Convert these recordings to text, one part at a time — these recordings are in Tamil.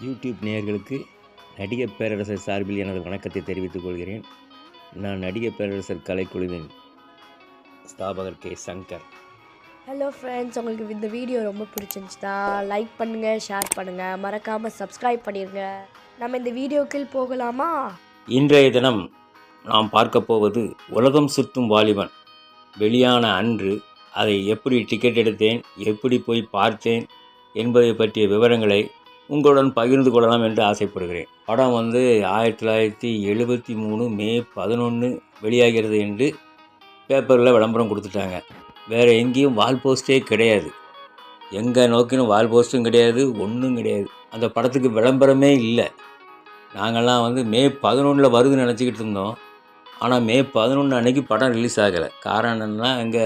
யூடியூப் நேயர்களுக்கு நடிகர் பேரரசர் சார்பில் எனது வணக்கத்தை தெரிவித்துக் கொள்கிறேன். நான் நடிகர் பேரரசர் கலைக்குழுவின் ஸ்தாபகர் கே சங்கர். ஹலோ ஃப்ரெண்ட்ஸ், உங்களுக்கு இந்த வீடியோ ரொம்ப பிடிச்சிருந்துச்சுன்னா லைக் பண்ணுங்கள், ஷேர் பண்ணுங்கள், மறக்காமல் சப்ஸ்கிரைப் பண்ணிடுங்க. நம்ம இந்த வீடியோக்குள் போகலாமா? இன்றைய தினம் நாம் பார்க்க போவது உலகம் சுற்றும் வாலிபன் வெளியான அன்று அதை எப்படி டிக்கெட் எடுத்தேன், எப்படி போய் பார்த்தேன் என்பதை பற்றிய விவரங்களை உங்களுடன் பகிர்ந்து கொள்ளலாம் என்று ஆசைப்படுகிறேன். படம் 1973 மே 11 வெளியாகிறது என்று பேப்பரில் விளம்பரம் கொடுத்துட்டாங்க. வேறு எங்கேயும் வால் போஸ்ட்டே கிடையாது. எங்கே நோக்கினும் வால் போஸ்ட்டும் கிடையாது, ஒன்றும் கிடையாது. அந்த படத்துக்கு விளம்பரமே இல்லை. நாங்கள்லாம் மே 11 வருதுன்னு நினச்சிக்கிட்டு இருந்தோம். ஆனால் மே 11 அன்னைக்கு படம் ரிலீஸ் ஆகலை. காரணம் என்னென்னா, இங்கே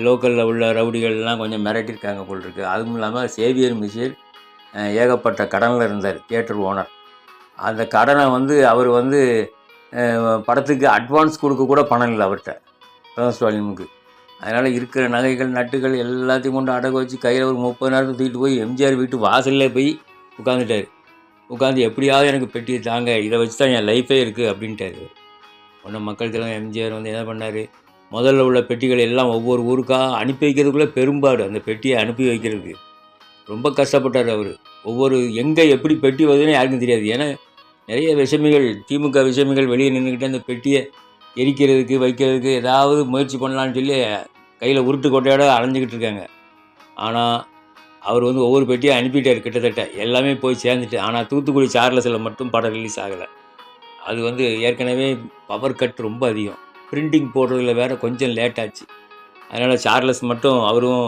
லோக்கலில் உள்ள ரவுடிகள்லாம் கொஞ்சம் மிரட்டியிருக்காங்க போல் இருக்குது. அதுவும் இல்லாமல் சேவியர் மிஷேல் ஏகப்பட்ட கடனில் இருந்தார், தியேட்டர் ஓனர். அந்த கடனை அவர் படத்துக்கு அட்வான்ஸ் கொடுக்க கூட பணம் இல்லை அவர்கிட்ட, ஃபர்ஸ்ட் வால்யூமுக்கு. அதனால் இருக்கிற நகைகள் நட்டுகள் எல்லாத்தையும் கொண்டு அடகு வச்சு கையில் ஒரு 30,000 தூக்கிட்டு போய் எம்ஜிஆர் வீட்டு வாசல்லே போய் உட்காந்துட்டார். உட்காந்து எப்படியாவது எனக்கு பெட்டியை தாங்க, இதை வச்சு தான் என் லைஃபே இருக்குது அப்படின்ட்டார். ஒன்று மக்களுக்கெல்லாம் எம்ஜிஆர் என்ன பண்ணார், முதல்ல உள்ள பெட்டிகள் எல்லாம் ஒவ்வொரு ஊருக்காக அனுப்பி வைக்கிறதுக்குள்ளே பெரும்பாடு. அந்த பெட்டியை அனுப்பி வைக்கிறதுக்கு ரொம்ப கஷ்டப்பட்டார் அவர். ஒவ்வொரு எங்கே எப்படி பெட்டி வருதுன்னு யாருக்கும் தெரியாது. ஏன்னா நிறைய விஷமிகள், திமுக விஷமிகள் வெளியே நின்றுக்கிட்டு அந்த பெட்டியை எரிக்கிறதுக்கு வைக்கிறதுக்கு ஏதாவது முயற்சி பண்ணலான்னு சொல்லி கையில் உருட்டு கொட்டையோட அலைஞ்சிக்கிட்டு இருக்காங்க. ஆனால் அவர் ஒவ்வொரு பெட்டியை அனுப்பிட்டார். கிட்டத்தட்ட எல்லாமே போய் சேர்ந்துட்டு. ஆனால் தூத்துக்குடி சார்லஸில் மட்டும் படம் ரிலீஸ் ஆகலை. அது ஏற்கனவே பவர் கட் ரொம்ப அதிகம். பிரிண்டிங் போடுறதுல வேறு கொஞ்சம் லேட் ஆச்சு. அதனால் சார்லஸ் மட்டும் அவரும்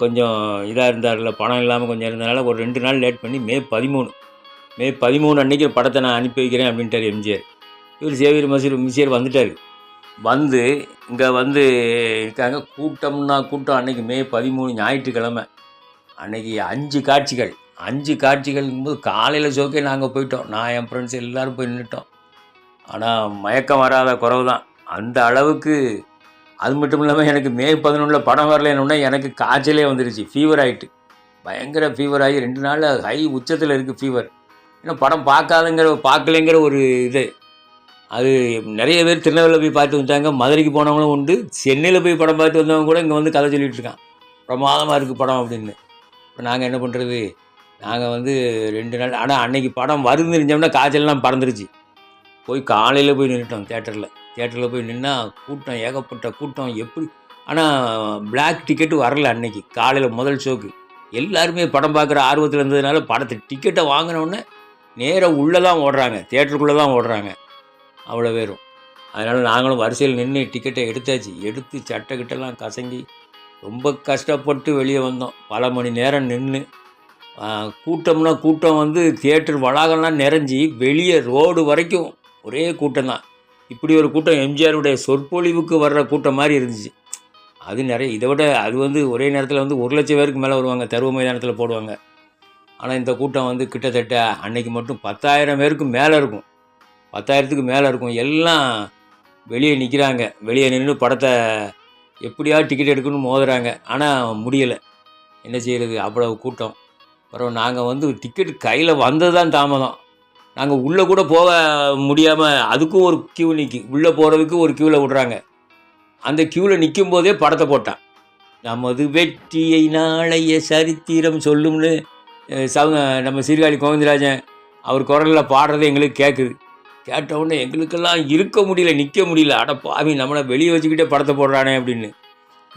கொஞ்சம் இதாக இருந்தார்ல, பணம் இல்லாமல் கொஞ்சம் இருந்தனால ஒரு 2 நாள் லேட் பண்ணி மே 13 அன்றைக்கி படத்தை நான் அனுப்பி வைக்கிறேன் அப்படின்ட்டார் எம்ஜிஆர். இவர் சேவியர் மிஷேல் வந்துட்டார். இங்கே இருக்காங்க. கூட்டம்னா கூட்டம். அன்றைக்கி மே 13 ஞாயிற்றுக்கிழமை. அன்றைக்கி 5 காட்சிகள்ங்கும்போது காலையில் ஷோக்கே நாங்கள் போயிட்டோம். நான் என் ஃப்ரெண்ட்ஸ் எல்லோரும் போய் நின்றுட்டோம். ஆனால் மயக்கம் வராத குறவு தான் அந்த அளவுக்கு. அது மட்டும் இல்லாமல் எனக்கு மே 11 படம் வரலன்னு எனக்கு காய்ச்சலே வந்துடுச்சு. ஃபீவர் ஆகிட்டு, பயங்கர ஃபீவர் ஆகி 2 நாளில் ஹை உச்சத்தில் இருக்குது ஃபீவர். ஏன்னா படம் பார்க்கலைங்கிற ஒரு இது. அது நிறைய பேர் திருநெல்வேலியில் போய் பார்த்து வந்துட்டாங்க, மதுரைக்கு போனவங்களும் உண்டு, சென்னையில் போய் படம் பார்த்து வந்தவங்க கூட இங்கே கதை சொல்லிகிட்டு இருக்கான், பிரமாதமாக இருக்குது படம் அப்படின்னு. இப்போ நாங்கள் என்ன பண்ணுறது, நாங்கள் 2 நாள். ஆனால் அன்றைக்கி படம் வருதுன்னு தெரிஞ்சோம்னா காய்ச்சல்லாம் பறந்துருச்சு. போய் காலையில் போய் நின்றுட்டோம் தியேட்டரில் போய் நின்னால் கூட்டம், ஏகப்பட்ட கூட்டம். எப்படி ஆனால் பிளாக் டிக்கெட்டு வரல அன்னைக்கு காலையில் முதல் ஷோக்கு. எல்லாருமே படம் பார்க்குற ஆர்வத்தில் இருந்ததுனால படத்தை டிக்கெட்டை வாங்கினோடனே நேராக உள்ளே தான் ஓடுறாங்க, தியேட்டருக்குள்ளே தான் ஓடுறாங்க அவ்வளோ பேரும். அதனால் நாங்களும் வரிசையில் நின்று டிக்கெட்டை எடுத்தாச்சு. எடுத்து சட்டைக்கிட்டெல்லாம் கசங்கி ரொம்ப கஷ்டப்பட்டு வெளியே வந்தோம். பல மணி நேரம் நின்று. கூட்டம்னா கூட்டம் தியேட்டர் வளாகம்லாம் நிறைஞ்சி வெளியே ரோடு வரைக்கும் ஒரே கூட்டம் தான். இப்படி ஒரு கூட்டம் எம்ஜிஆருடைய சொற்பொழிவுக்கு வர்ற கூட்டம் மாதிரி இருந்துச்சு. அது நிறைய. இதை விட அது ஒரே நேரத்தில் 1,00,000 பேருக்கு மேலே வருவாங்க, தருவ மைதானத்தில் போடுவாங்க. ஆனால் இந்த கூட்டம் கிட்டத்தட்ட அன்னைக்கு மட்டும் 10,000 பேருக்கு மேலே இருக்கும். 10,000த்துக்கு மேலே இருக்கும். எல்லாம் வெளியே நிற்கிறாங்க. வெளியே நின்று படத்தை எப்படியாவது டிக்கெட் எடுக்கணும்னு மோதுறாங்க. ஆனால் முடியலை. என்ன செய்கிறது, அவ்வளவு கூட்டம். அப்புறம் நாங்கள் டிக்கெட் கையில் வந்தது தான் தாமதம். நாங்கள் உள்ளே கூட போக முடியாமல் அதுக்கும் ஒரு கியூ நிற்கி, உள்ளே போகிறதுக்கு ஒரு கியூவில் விட்றாங்க. அந்த கியூவில் நிற்கும் போதே படத்தை போட்டான். நமது வெற்றியை நாளைய சரித்திரம் சொல்லும்னு நம்ம சீர்காழி கோவிந்தராஜன் அவர் குரலில் பாடுறது எங்களுக்கு கேட்குது. கேட்டவுடனே எங்களுக்கெல்லாம் இருக்க முடியல, நிற்க முடியல. அட பாவி, நம்மளை வெளியே வச்சுக்கிட்டே படத்தை போடுறானே அப்படின்னு.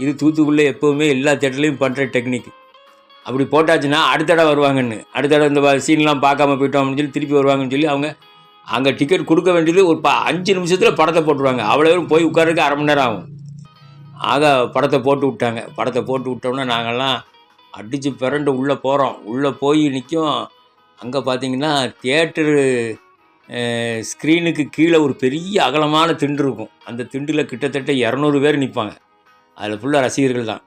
இது தூத்துக்குள்ளே எப்போவுமே எல்லா தேட்டர்லையும் பண்ணுற டெக்னிக். அப்படி போட்டாச்சுன்னா அடுத்த இடம் வருவாங்கன்னு, அடுத்த இடம் இந்த சீன்லாம் பார்க்காம போயிட்டோம் அப்படின்னு சொல்லி திருப்பி வருவாங்கன்னு சொல்லி அவங்க அங்கே டிக்கெட் கொடுக்க வேண்டியது ஒரு 5 நிமிஷத்தில் படத்தை போட்டுருவாங்க. அவ்வளோ பேரும் போய் உட்கார்றதுக்கு அரை மணி நேரம் ஆகும். ஆக படத்தை போட்டு விட்டாங்க. படத்தை போட்டு விட்டோம்னா நாங்கள்லாம் அடித்து பிறண்டு உள்ளே போகிறோம். உள்ளே போய் நிற்கும். அங்கே பார்த்திங்கன்னா தியேட்டரு ஸ்க்ரீனுக்கு கீழே ஒரு பெரிய அகலமான திண்டு இருக்கும். அந்த திண்டில் கிட்டத்தட்ட 200 பேர் நிற்பாங்க. அதில் ஃபுல்லாக ரசிகர்கள் தான்.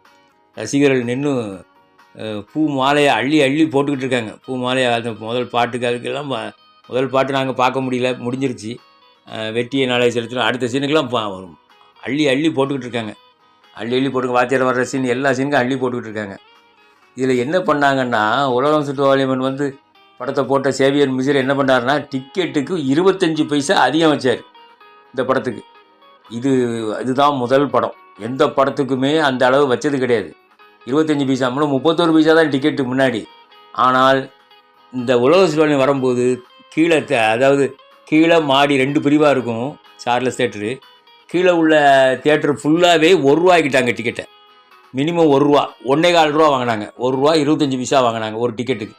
ரசிகர்கள் நின்று பூ மாலையை அள்ளி அள்ளி போட்டுக்கிட்டு இருக்காங்க. பூ மாலையை அந்த முதல் பாட்டுக்கு அதுக்கெல்லாம் முதல் பாட்டு நாங்கள் பார்க்க முடியல, முடிஞ்சிருச்சு. வெற்றியை நாளை செலுத்தினோம். அடுத்த சீனுக்கெல்லாம் அள்ளி அள்ளி போட்டுக்கிட்டு இருக்காங்க. அள்ளி அள்ளி போட்டு வாத்தியார் வர்ற சீன் எல்லா சீனுக்கும் அள்ளி போட்டுக்கிட்டு இருக்காங்க. இதில் என்ன பண்ணாங்கன்னா, உலகம் சுற்று வாலிபன் படத்தை போட்ட சேவியர் மிசிர் என்ன பண்ணாருன்னா டிக்கெட்டுக்கு 25 பைசா அதிகம் வச்சார் இந்த படத்துக்கு. இதுதான் முதல் படம். எந்த படத்துக்குமே அந்த அளவு வச்சது கிடையாது. 25 பைசா, 31 பைசா தான் டிக்கெட்டு முன்னாடி. ஆனால் இந்த உலக சுற்றுலா வரும்போது அதாவது கீழே மாடி 2 பிரிவாக இருக்கும் சார்லஸ் தேட்டரு. கீழே உள்ள தேட்டர் ஃபுல்லாகவே ₹1 ஆக்கிட்டாங்க டிக்கெட்டை. மினிமம் ₹1, 1,4 ரூபா வாங்கினாங்க. ₹1 25 பைசா வாங்கினாங்க ஒரு டிக்கெட்டுக்கு.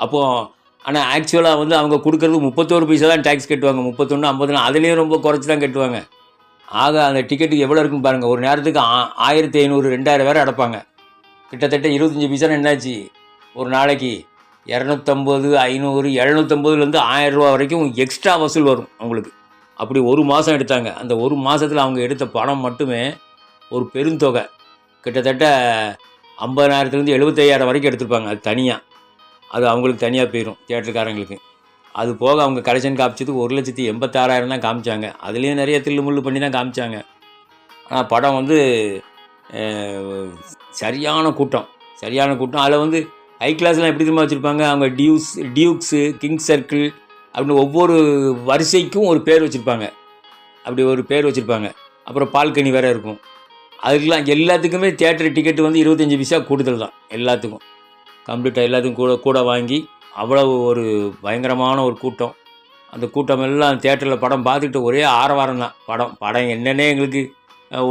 அப்போது ஆனால் ஆக்சுவலாக வந்து அவங்க கொடுக்குறது 31 பைசா தான் டேக்ஸ் கட்டுவாங்க. 31, 50 அதுலேயும் ரொம்ப குறைச்சி தான் கட்டுவாங்க. ஆக அந்த டிக்கெட்டுக்கு எவ்வளோ இருக்குன்னு பாருங்கள். ஒரு நேரத்துக்கு 1500, 2000 வேறு அடைப்பாங்க. கிட்டத்தட்ட 25 பைசான்னு என்னாச்சு ஒரு நாளைக்கு 250, 500, 750லேருந்து ₹1000 வரைக்கும் எக்ஸ்ட்ரா வசூல் வரும் அவங்களுக்கு. அப்படி ஒரு மாதம் எடுத்தாங்க. அந்த ஒரு மாதத்தில் அவங்க எடுத்த பணம் மட்டுமே ஒரு பெருந்தொகை. கிட்டத்தட்ட 50,000லேருந்து 75,000 வரைக்கும் எடுத்திருப்பாங்க. அது தனியாக, அது அவங்களுக்கு தனியாக போயிடும் தியேட்டருக்காரங்களுக்கு. அது போக அவங்க கலெக்ஷன் காமிச்சது 1,86,000 தான் காமிச்சாங்க. அதுலேயும் நிறைய தில்லு முள்ளு பண்ணி தான் காமிச்சாங்க. ஆனால் படம் வந்து சரியான கூட்டம். அதில் வந்து ஹை கிளாஸ்லாம் எப்படி தெரியுமா வச்சுருப்பாங்க, அவங்க டியூக்ஸு, கிங் சர்க்கிள் அப்படின்னு ஒவ்வொரு வரிசைக்கும் ஒரு பேர் வச்சுருப்பாங்க. அப்படி ஒரு பேர் வச்சுருப்பாங்க. அப்புறம் பால்கனி வேறு இருக்கும். அதுக்கெலாம் எல்லாத்துக்குமே தியேட்டர் டிக்கெட்டு வந்து 25 பைசா கூடுதல் தான். எல்லாத்துக்கும் கம்ப்ளீட்டாக எல்லாத்துக்கும் கூட வாங்கி அவ்வளவு ஒரு பயங்கரமான ஒரு கூட்டம். அந்த கூட்டம் எல்லாம் தியேட்டரில் படம் பார்த்துக்கிட்டு ஒரே ஆரவாரம் தான். படம் என்னென்னே எங்களுக்கு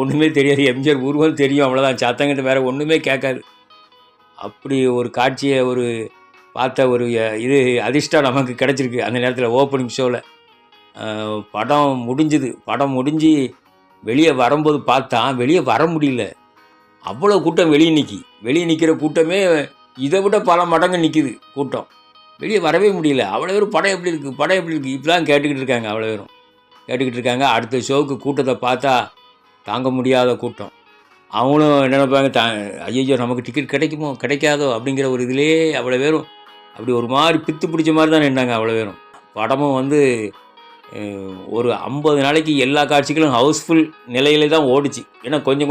ஒன்றுமே தெரியாது. எம்ஜிஆர் உருவம் தெரியும், அவ்வளோதான். சத்தங்கிட்ட வேறு ஒன்றுமே கேட்காது. அப்படி ஒரு காட்சியை பார்த்த ஒரு இது அதிர்ஷ்டம் நமக்கு கிடச்சிருக்கு அந்த நேரத்தில். ஓப்பனிங் ஷோவில் படம் முடிஞ்சு வெளியே வரும்போது பார்த்தா வெளியே வர முடியல. அவ்வளோ கூட்டம் வெளியே நிற்கிற கூட்டமே இதை விட பல மடங்கு நிற்கிது கூட்டம். வெளியே வரவே முடியல. அவ்வளோ பேரும் படம் எப்படி இருக்குது இப்படிலாம் கேட்டுக்கிட்டு இருக்காங்க. அடுத்த ஷோவுக்கு கூட்டத்தை பார்த்தா தாங்க முடியாத கூட்டம். அவங்களும் என்ன நினைப்பாங்க, ஐயோ நமக்கு டிக்கெட் கிடைக்குமோ கிடைக்காதோ அப்படிங்கிற ஒரு இதிலே அவ்வளோ பேரும் அப்படி ஒரு மாதிரி பித்து பிடிச்ச மாதிரி தான் நின்னாங்க அவ்வளோ பேரும். படமும் வந்து ஒரு 50 நாளைக்கு எல்லா காட்சிகளும் ஹவுஸ்ஃபுல் நிலையில தான் ஓடிச்சு. ஏன்னா கொஞ்சம்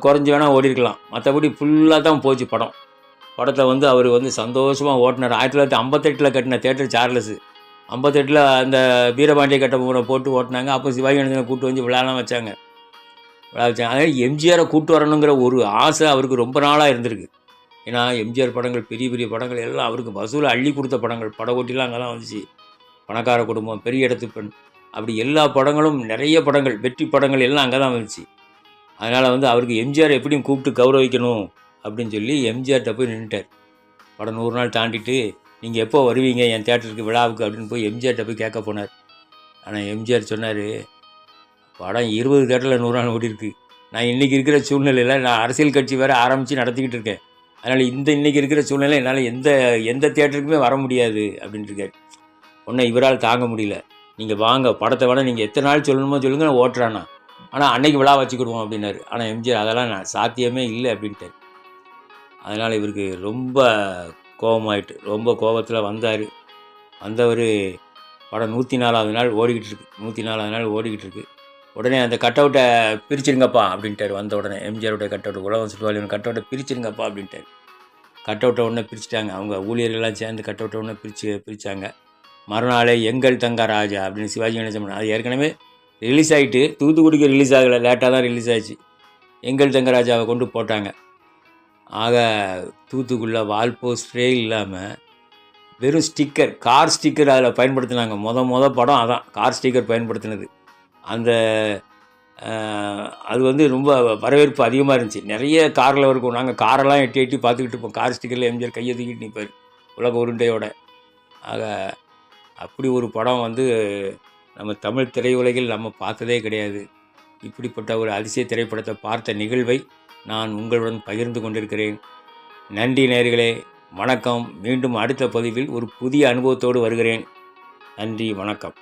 குறைஞ்சி வேணால் ஓடி இருக்கலாம். மற்றபடி ஃபுல்லாக தான் போச்சு படத்தை வந்து அவர் வந்து சந்தோஷமாக ஓட்டினார். 1958 கட்டின தேட்டர் சார்லஸு. 58 அந்த வீரபாண்டிய கட்டபொம்மனை போட்டு ஓட்டினாங்க. அப்போ சிவாஜி கணேசனை கூப்பிட்டு வந்து விழாலாம் வச்சாங்க. அதனால் எம்ஜிஆரை கூப்பிட்டு வரணுங்கிற ஒரு ஆசை அவருக்கு ரொம்ப நாளாக இருந்திருக்கு. ஏன்னா எம்ஜிஆர் படங்கள், பெரிய பெரிய படங்கள் எல்லாம் அவருக்கு வசூலை அள்ளி கொடுத்த படங்கள். படகோட்டிலாம் அங்கே தான் வந்துச்சு. பணக்கார குடும்பம், பெரிய இடத்து பெண், அப்படி எல்லா படங்களும், நிறைய படங்கள், வெற்றி படங்கள் எல்லாம் அங்கே தான் வந்துச்சு. அதனால் வந்து அவருக்கு எம்ஜிஆர் எப்படியும் கூப்பிட்டு கௌரவிக்கணும் அப்படின்னு சொல்லி எம்ஜிஆர்கிட்ட போய் நின்றுட்டார். படம் 100 நாள் தாண்டிட்டு நீங்கள் எப்போ வருவீங்க என் தேட்டருக்கு விழாவுக்கு அப்படின்னு போய் எம்ஜிஆர்கிட்ட போய் கேட்க போனார். ஆனால் எம்ஜிஆர் சொன்னார், படம் 20 தேட்டரில் 100 நாள் ஓடி இருக்குது. நான் இன்றைக்கி இருக்கிற சூழ்நிலையில் நான் அரசியல் கட்சி வேறு ஆரம்பித்து நடத்திக்கிட்டு இருக்கேன். அதனால் இன்றைக்கி இருக்கிற சூழ்நிலை என்னால் எந்த தேட்டருக்குமே வர முடியாது அப்படின்ட்டுருக்காரு. ஒன்றும் இவரால் தாங்க முடியல. நீங்கள் வாங்க, படத்தை வேணால் நீங்கள் எத்தனை நாள் சொல்லணுமோ சொல்லுங்கள், நான் ஓட்டுறானா, ஆனால் அன்னைக்கு விழா வச்சுக்கிடுவோம் அப்படின்னாரு. ஆனால் எம்ஜிஆர் அதெல்லாம் சாத்தியமே இல்லை அப்படின்ட்டார். அதனால் இவருக்கு ரொம்ப கோபமாயிட்டு, ரொம்ப கோபத்தில் வந்தவர் படம் 104வது நாள் ஓடிக்கிட்டு இருக்கு. உடனே அந்த கட் அவுட்டை பிரிச்சுருங்கப்பா அப்படின்ட்டார். வந்த உடனே எம்ஜிஆருடைய கட் அவுட், உலகம் சுற்றுவாளியின் கட் அவுட்டை பிரிச்சுருங்கப்பா அப்படின்ட்டார். கட் அவுட்டை உடனே பிரிச்சுட்டாங்க. அவங்க ஊழியர்கள்லாம் சேர்ந்து கட் அவுட்டை உடனே பிரித்தாங்க. மறுநாளே எங்கள் தங்க ராஜா அப்படின்னு சிவாஜி கணேசன், அது ஏற்கனவே ரிலீஸ் ஆகிட்டு தூத்துக்குடிக்கு ரிலீஸ் ஆகலை, லேட்டாக தான் ரிலீஸ் ஆச்சு. எங்கள் தங்க ராஜாவை கொண்டு போட்டாங்க. ஆக தூத்துக்குள்ளே வால் போஸ்டரே இல்லாமல் வெறும் ஸ்டிக்கர், கார் ஸ்டிக்கர் அதில் பயன்படுத்தினாங்க. மொதல் படம் அதான், கார் ஸ்டிக்கர் பயன்படுத்தினது. அது வந்து ரொம்ப வரவேற்பு அதிகமாக இருந்துச்சு. நிறைய காரில் இருக்கும். நாங்கள் காரெல்லாம் எட்டி பார்த்துக்கிட்டு இருப்போம். கார் ஸ்டிக்கரில் எம்ஜிஆர் கையை தூக்கிட்டு நிற்பார் உலக உருண்டையோட. ஆக அப்படி ஒரு படம் வந்து நம்ம தமிழ் திரையுலகில் நம்ம பார்த்ததே கிடையாது. இப்படிப்பட்ட ஒரு அதிசய திரைப்படத்தை பார்த்த நிகழ்வை நான் உங்களுடன் பகிர்ந்து கொண்டிருக்கிறேன். நன்றி நேயர்களே, வணக்கம். மீண்டும் அடுத்த பதிவில் ஒரு புதிய அனுபவத்தோடு வருகிறேன். நன்றி, வணக்கம்.